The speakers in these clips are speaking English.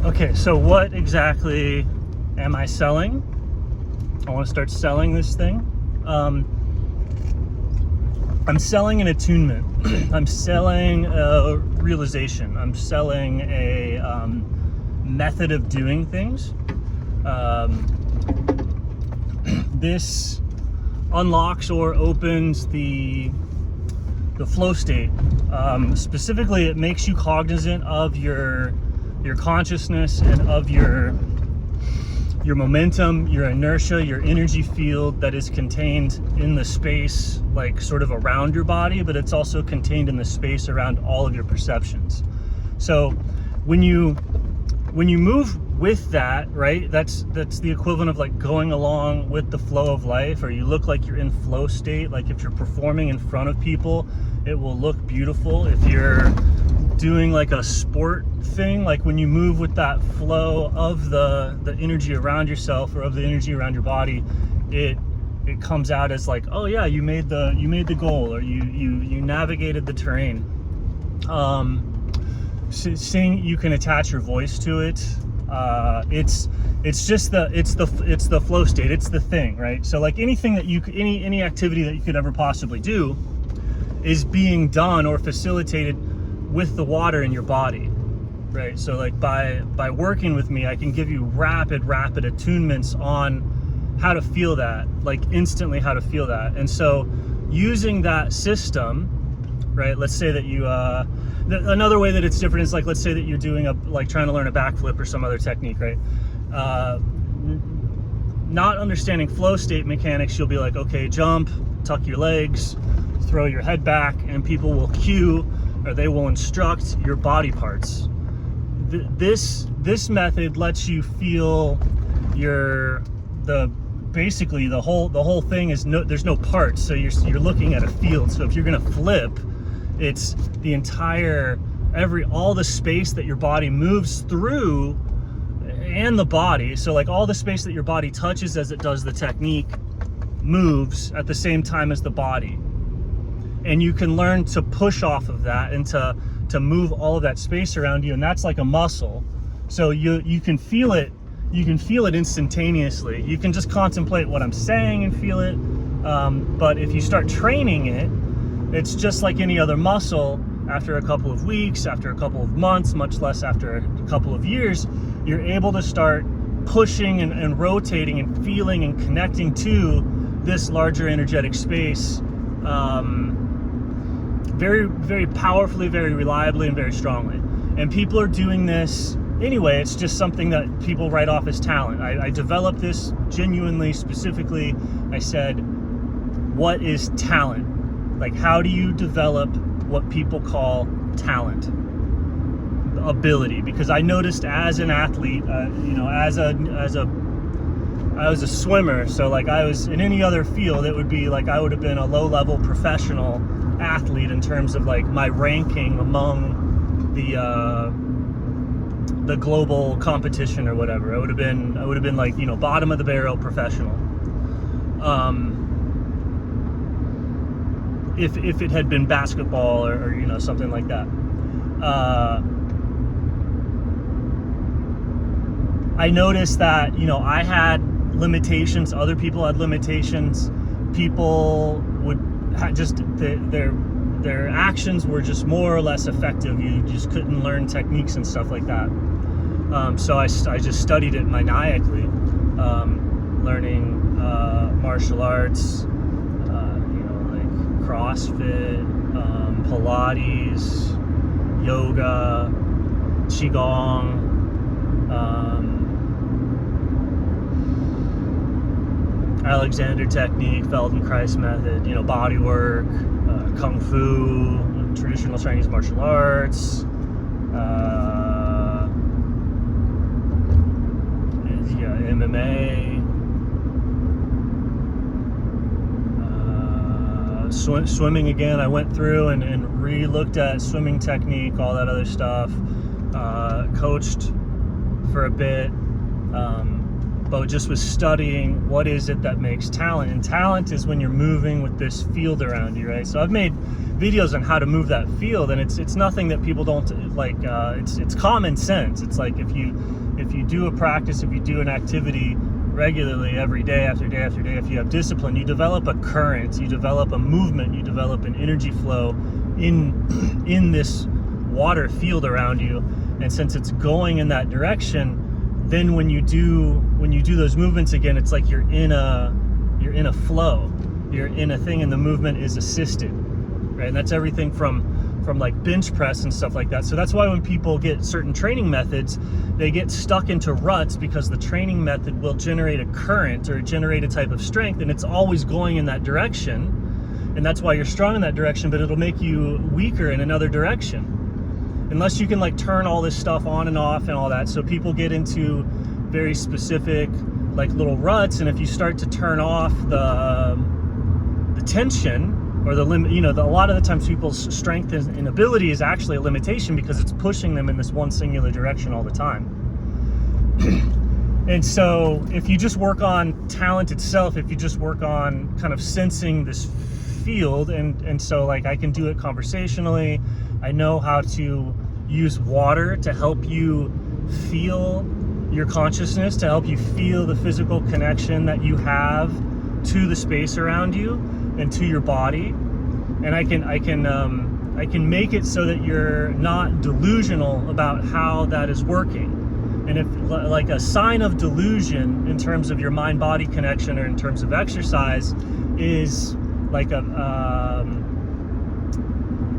Okay, so what exactly am I selling? I want to start selling this thing. I'm selling an attunement. I'm selling a realization. I'm selling a method of doing things. This unlocks or opens the flow state. Specifically, it makes you cognizant of your consciousness and of your momentum, your inertia, your energy field that is contained in the space, like sort of around your body, but it's also contained in the space around all of your perceptions. So when you move with that, right, that's the equivalent of like going along with the flow of life, or you look like you're in flow state. Like if you're performing in front of people, it will look beautiful. If you're doing like a sport thing, like when you move with that flow of the energy around yourself or of the energy around your body, it comes out as like, oh yeah, you made the goal, or you navigated the terrain. Saying you can attach your voice to it. It's the flow state. It's the thing, right? So like anything that any activity that you could ever possibly do is being done or facilitated with the water in your body, right? So like by working with me, I can give you rapid attunements on how to feel that, like instantly how to feel that. And so using that system, right? Let's say that you another way that it's different is like, let's say that you're doing trying to learn a backflip or some other technique, right? Not understanding flow state mechanics, you'll be like, okay, jump, tuck your legs, throw your head back, and people will cue, or they will instruct your body parts. This method lets you feel basically the whole thing is there's no parts, so you're looking at a field. So if you're gonna flip, it's the entire all the space that your body moves through, and the body. So like all the space that your body touches as it does the technique moves at the same time as the body. And you can learn to push off of that and to move all of that space around you, and that's like a muscle. So you can feel it. You can feel it instantaneously. You can just contemplate what I'm saying and feel it. But if you start training it, it's just like any other muscle. After a couple of weeks, after a couple of months, much less after a couple of years, you're able to start pushing and rotating and feeling and connecting to this larger energetic space. Very, very powerfully, very reliably, and very strongly. And people are doing this anyway. It's just something that people write off as talent. I developed this genuinely, specifically. I said, what is talent? Like, how do you develop what people call talent, ability? Because I noticed as an athlete, I was a swimmer, so like I was in any other field, it would be like I would have been a low-level professional athlete in terms of like my ranking among the global competition or whatever. I would have been like, bottom of the barrel professional. If it had been basketball or something like that. I noticed that I had limitations, other people had limitations. People would just their actions were just more or less effective. You just couldn't learn techniques and stuff like that. So I just studied it maniacally, learning martial arts, like CrossFit, Pilates, yoga, Qigong, Alexander technique, Feldenkrais method, body work, Kung Fu, traditional Chinese martial arts, MMA, swimming again. I went through and re-looked at swimming technique, all that other stuff, coached for a bit, but just was studying what is it that makes talent. And talent is when you're moving with this field around you, right? So I've made videos on how to move that field, and it's nothing that people don't like. It's common sense. It's like if you do a practice, if you do an activity regularly every day after day after day, if you have discipline, you develop a current, you develop a movement, you develop an energy flow in this water field around you. And since it's going in that direction, then when you do those movements again, it's like you're in a flow, you're in a thing, and the movement is assisted, right? And that's everything from like bench press and stuff like that. So that's why when people get certain training methods, they get stuck into ruts, because the training method will generate a current or generate a type of strength, and it's always going in that direction. And that's why you're strong in that direction, but it'll make you weaker in another direction, unless you can like turn all this stuff on and off and all that. So people get into very specific like little ruts, and if you start to turn off the tension or the limit, a lot of the times people's strength and ability is actually a limitation, because it's pushing them in this one singular direction all the time. And so if you just work on talent itself, if you just work on kind of sensing this field, and so like I can do it conversationally, I know how to use water to help you feel your consciousness, to help you feel the physical connection that you have to the space around you and to your body. And I can make it so that you're not delusional about how that is working. And if like a sign of delusion in terms of your mind-body connection or in terms of exercise is like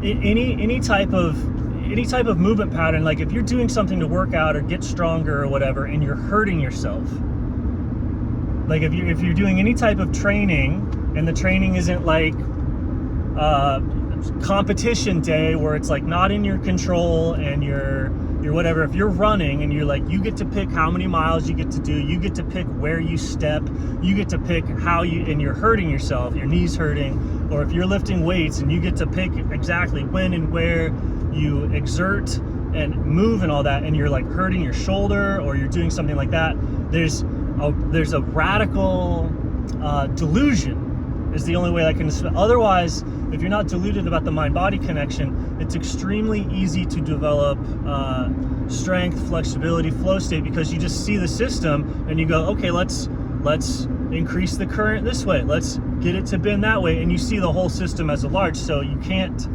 any type of movement pattern. Like if you're doing something to work out or get stronger or whatever, and you're hurting yourself, like if you're doing any type of training, and the training isn't like competition day where it's like not in your control and you're whatever. If you're running and you're like, you get to pick how many miles you get to do, you get to pick where you step, you get to pick how and you're hurting yourself, your knees hurting. Or if you're lifting weights and you get to pick exactly when and where you exert and move and all that, and you're like hurting your shoulder or you're doing something like that, there's a radical delusion is the only way I can. Otherwise, if you're not deluded about the mind-body connection, it's extremely easy to develop strength, flexibility, flow state, because you just see the system and you go, okay, let's increase the current this way, let's get it to bend that way, and you see the whole system as a large. So you can't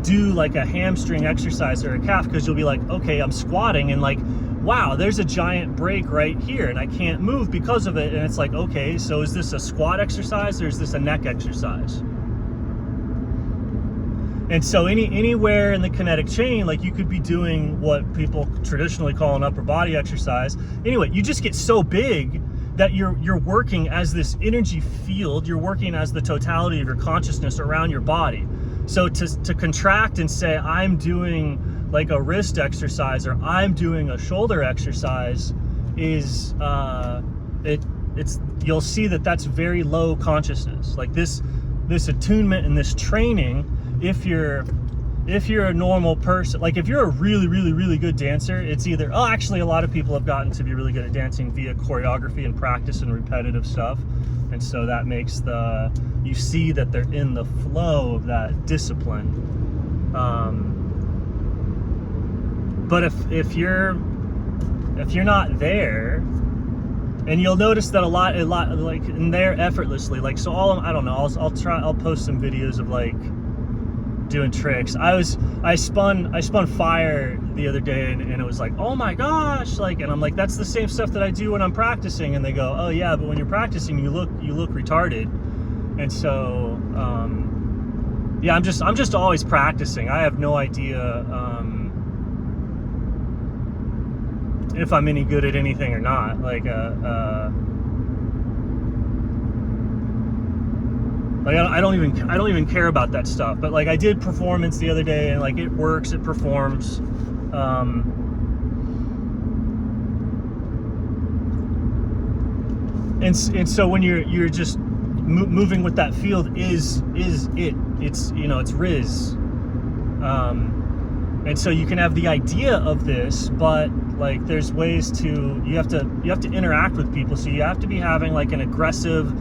do like a hamstring exercise or a calf, because you'll be like, okay, I'm squatting and like, wow, there's a giant break right here and I can't move because of it. And it's like, okay, so is this a squat exercise or is this a neck exercise? And so anywhere in the kinetic chain, like you could be doing what people traditionally call an upper body exercise. Anyway, you just get so big that you're working as this energy field, you're working as the totality of your consciousness around your body. So to contract and say, I'm doing like a wrist exercise or I'm doing a shoulder exercise is you'll see that that's very low consciousness. Like this attunement and this training, if you're a normal person, like if you're a really, really, really good dancer, it's either, actually a lot of people have gotten to be really good at dancing via choreography and practice and repetitive stuff. And so that makes you see that they're in the flow of that discipline. But if you're not there, and you'll notice that a lot like in there effortlessly, like, so I don't know, I'll post some videos of like doing tricks. I spun fire the other day, and it was like, oh my gosh, like, and I'm like, that's the same stuff that I do when I'm practicing. And they go, oh yeah, but when you're practicing, you look retarded. And so yeah, I'm just always practicing. I have no idea if I'm any good at anything or not. Like I don't even care about that stuff. But like I did performance the other day, and like it works, it performs. And so when you're just moving with that field it's Riz. And so you can have the idea of this, but like there's ways you have to interact with people. So you have to be having like an aggressive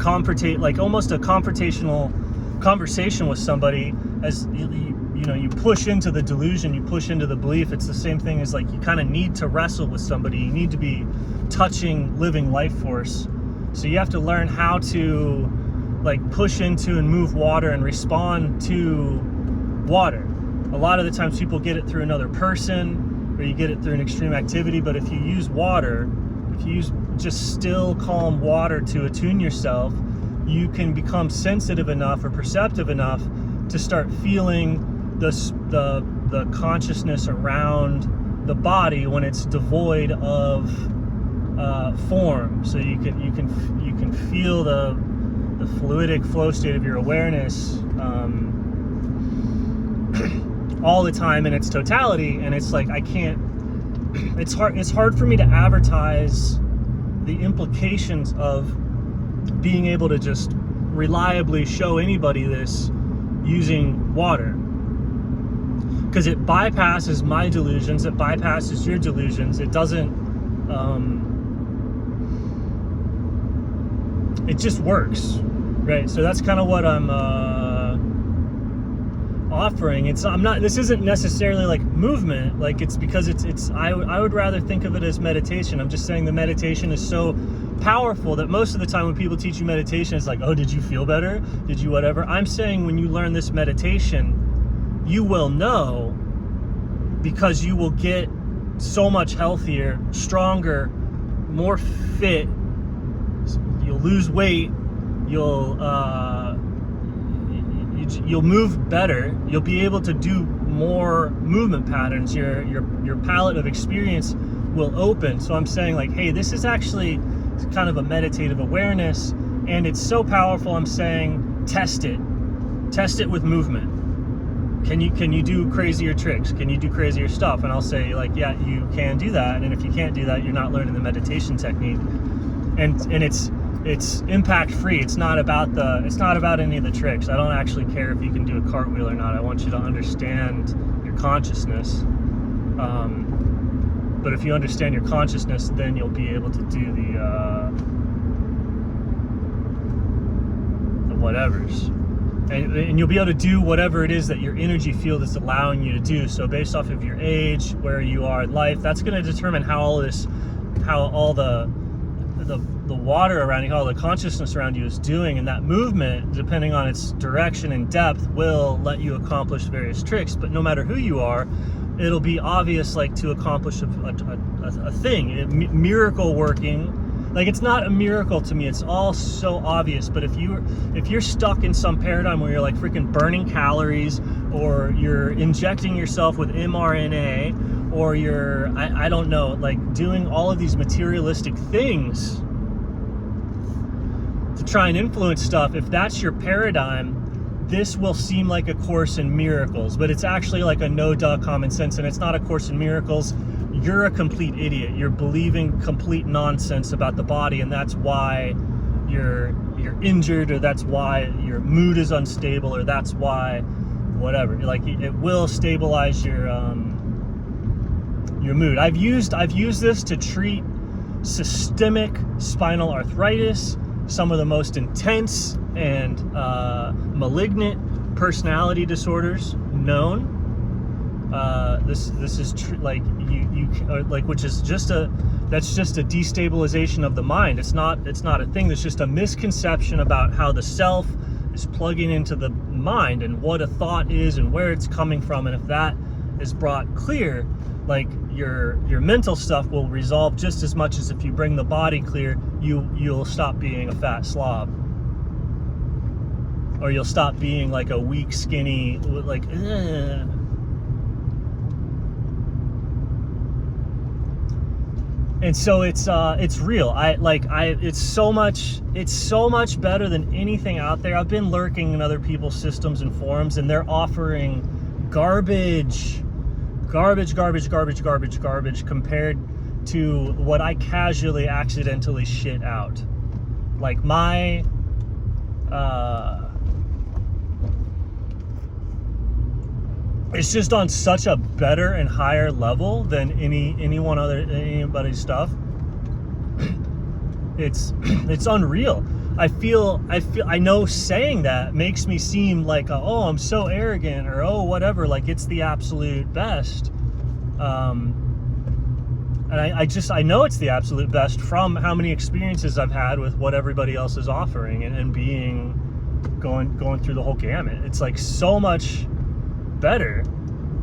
almost a confrontational conversation with somebody, as you know, you push into the delusion, you push into the belief. It's the same thing as like you kind of need to wrestle with somebody. You need to be touching living life force. So you have to learn how to like push into and move water and respond to water. A lot of the times people get it through another person, or you get it through an extreme activity. But if you use water, if you use just still, calm water to attune yourself, you can become sensitive enough or perceptive enough to start feeling the consciousness around the body when it's devoid of form. So you can feel the fluidic flow state of your awareness all the time in its totality. And it's like, I can't, it's hard for me to advertise the implications of being able to just reliably show anybody this using water, because it bypasses my delusions, it bypasses your delusions. It doesn't it just works, right? So that's kind of what I'm offering. This isn't necessarily like movement, like it's because I would rather think of it as meditation. I'm just saying the meditation is so powerful that most of the time when people teach you meditation, it's like, oh, did you feel better? Did you whatever? I'm saying when you learn this meditation, you will know, because you will get so much healthier, stronger, more fit. You'll lose weight. You'll move better. You'll be able to do more movement patterns. Your palette of experience will open. So I'm saying like, hey, this is actually kind of a meditative awareness, and it's so powerful. I'm saying test it with movement. Can you do crazier tricks? Can you do crazier stuff? And I'll say like, yeah, you can do that. And if you can't do that, you're not learning the meditation technique. And it's impact free. It's not about any of the tricks. I don't actually care if you can do a cartwheel or not. I want you to understand your consciousness. But if you understand your consciousness, then you'll be able to do the whatevers. And you'll be able to do whatever it is that your energy field is allowing you to do. So based off of your age, where you are in life, that's going to determine how all the water around you, how the consciousness around you is doing. And that movement, depending on its direction and depth, will let you accomplish various tricks. But no matter who you are, it'll be obvious, like, to accomplish a thing. Miracle working, like, it's not a miracle to me. It's all so obvious. But if you're stuck in some paradigm where you're like freaking burning calories, or you're injecting yourself with mRNA, or you're, I don't know, like doing all of these materialistic things to try and influence stuff, if that's your paradigm, this will seem like a Course in Miracles, but it's actually like a no-duh common sense, and it's not a Course in Miracles. You're a complete idiot. You're believing complete nonsense about the body, and that's why you're injured, or that's why your mood is unstable, or that's why whatever. Like, it will stabilize your mood. I've used this to treat systemic spinal arthritis, some of the most intense and malignant personality disorders known. This is like which is just that's just a destabilization of the mind. It's not a thing. There's just a misconception about how the self is plugging into the mind, and what a thought is, and where it's coming from. And if that is brought clear, like, your mental stuff will resolve just as much as if you bring the body clear. You'll stop being a fat slob, or you'll stop being like a weak, skinny, like, And so it's real. It's so much better than anything out there. I've been lurking in other people's systems and forums, and they're offering garbage compared to what I casually, accidentally shit out. Like, my it's just on such a better and higher level than anybody's stuff. It's unreal. I know saying that makes me seem like, oh, I'm so arrogant, or oh, whatever, like it's the absolute best. And I know it's the absolute best from how many experiences I've had with what everybody else is offering, and going through the whole gamut. It's like so much better.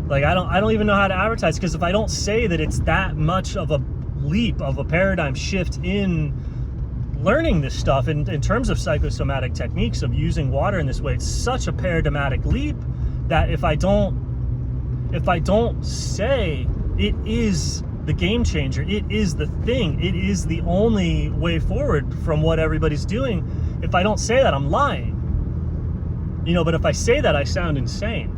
Like I don't even know how to advertise, because if I don't say that it's that much of a leap, of a paradigm shift in learning this stuff in terms of psychosomatic techniques of using water in this way, it's such a paradigmatic leap that if I don't say it is the game changer, it is the thing, it is the only way forward from what everybody's doing, if I don't say that, I'm lying. But if I say that, I sound insane.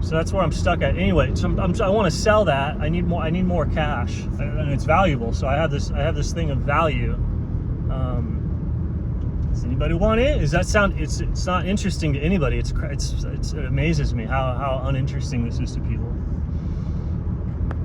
So that's where I'm stuck at. Anyway, so I want to sell that. I need more cash, and it's valuable. So I have this thing of value. Does anybody want it? Does that sound? It's not interesting to anybody. It amazes me how uninteresting this is to people.